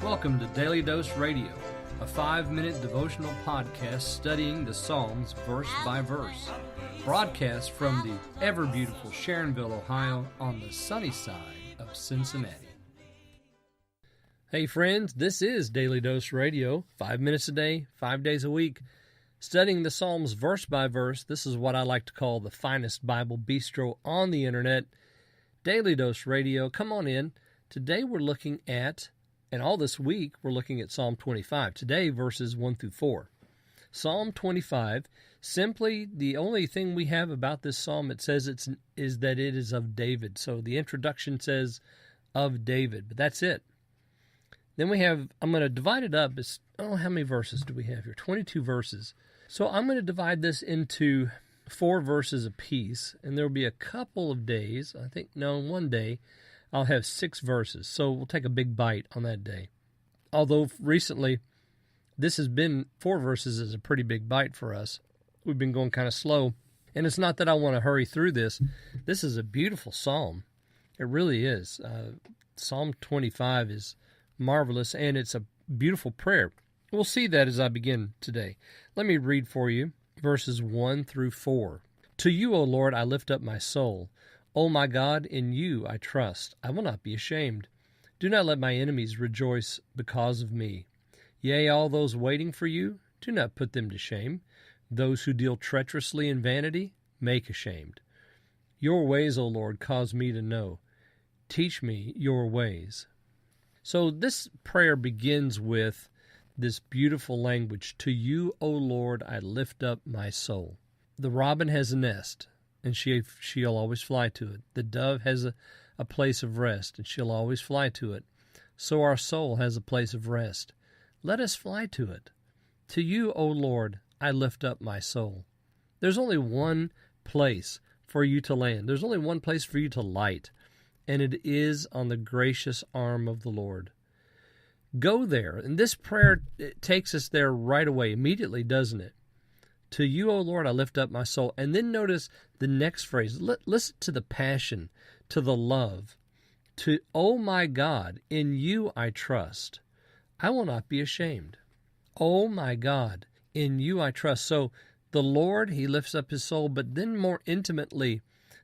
Welcome to Daily Dose Radio, a 5-minute devotional podcast studying the Psalms verse by verse. Broadcast from the ever-beautiful Sharonville, Ohio, on the sunny side of Cincinnati. Hey friends, this is Daily Dose Radio, 5 minutes a day, 5 days a week, studying the Psalms verse by verse. This is what I like to call the finest Bible bistro on the internet. Daily Dose Radio, come on in. Today we're looking at, and all this week, we're looking at Psalm 25. Today, verses 1 through 4. Psalm 25, simply the only thing we have about this psalm, it says is that it is of David. So the introduction says of David, but that's it. Then we have, I'm going to divide it up. How many verses do we have here? 22 verses. So I'm going to divide this into 4 verses apiece, and there will be a couple of days, one day, I'll have 6 verses. So we'll take a big bite on that day. Although recently, this has been 4 verses is a pretty big bite for us. We've been going kind of slow. And it's not that I want to hurry through this. This is a beautiful psalm. It really is. Psalm 25 is marvelous, and it's a beautiful prayer. We'll see that as I begin today. Let me read for you verses 1 through 4. To you, O Lord, I lift up my soul. O my God, in you I trust. I will not be ashamed. Do not let my enemies rejoice because of me. Yea, all those waiting for you, do not put them to shame. Those who deal treacherously in vanity, make ashamed. Your ways, O Lord, cause me to know. Teach me your ways. So this prayer begins with this beautiful language. To you, O Lord, I lift up my soul. The robin has a nest, and she'll always fly to it. The dove has a place of rest, and she'll always fly to it. So our soul has a place of rest. Let us fly to it. To you, O Lord, I lift up my soul. There's only one place for you to land. There's only one place for you to light, and it is on the gracious arm of the Lord. Go there. And this prayer takes us there right away, immediately, doesn't it? To you, O Lord, I lift up my soul. And then notice the next phrase. Listen to the passion, to the love. To, O my God, in you I trust. I will not be ashamed. O my God, in you I trust. So the Lord, he lifts up his soul, but then more intimately,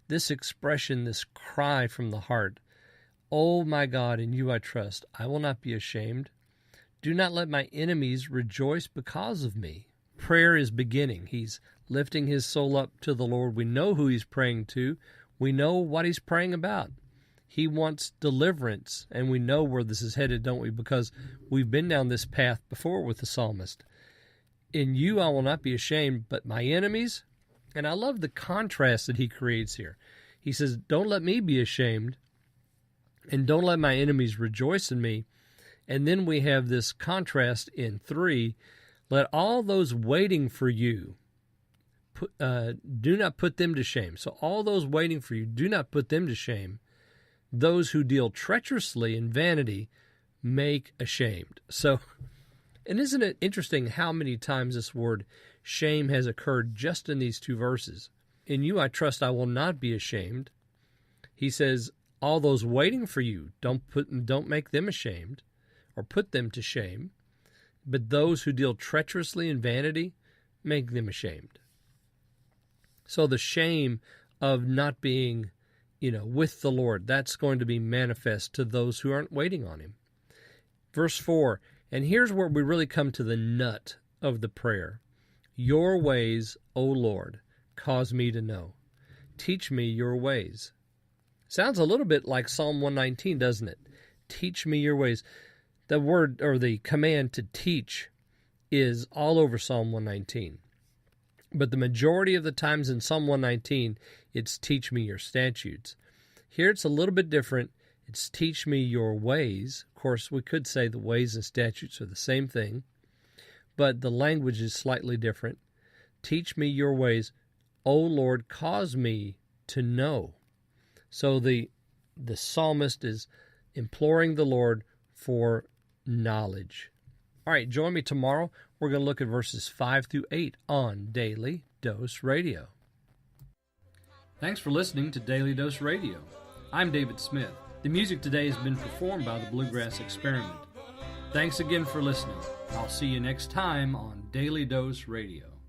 this expression, this cry from the heart. O my God, in you I trust. I will not be ashamed. Do not let my enemies rejoice because of me. Prayer is beginning. He's lifting his soul up to the Lord. We know who he's praying to. We know what he's praying about. He wants deliverance, and we know where this is headed, don't we? Because we've been down this path before with the psalmist. In you I will not be ashamed, but my enemies, and I love the contrast that he creates here. He says, don't let me be ashamed, and don't let my enemies rejoice in me. And then we have this contrast in 3. Let all those waiting for you, do not put them to shame. So all those waiting for you, do not put them to shame. Those who deal treacherously in vanity, make ashamed. So, and isn't it interesting how many times this word shame has occurred just in these 2 verses? In you I trust, I will not be ashamed. He says, all those waiting for you, don't make them ashamed or put them to shame. But those who deal treacherously in vanity, make them ashamed. So the shame of not being, with the Lord, that's going to be manifest to those who aren't waiting on him. Verse 4, and here's where we really come to the nut of the prayer. Your ways, O Lord, cause me to know. Teach me your ways. Sounds a little bit like Psalm 119, doesn't it? Teach me your ways. The word or the command to teach is all over Psalm 119. But the majority of the times in Psalm 119, it's teach me your statutes. Here it's a little bit different. It's teach me your ways. Of course, we could say the ways and statutes are the same thing, but the language is slightly different. Teach me your ways. O Lord, cause me to know. So the psalmist is imploring the Lord for knowledge. All right, join me tomorrow. We're going to look at verses 5 through 8 on Daily Dose Radio. Thanks for listening to Daily Dose Radio. I'm David Smith. The music today has been performed by the Bluegrass Experiment. Thanks again for listening. I'll see you next time on Daily Dose Radio.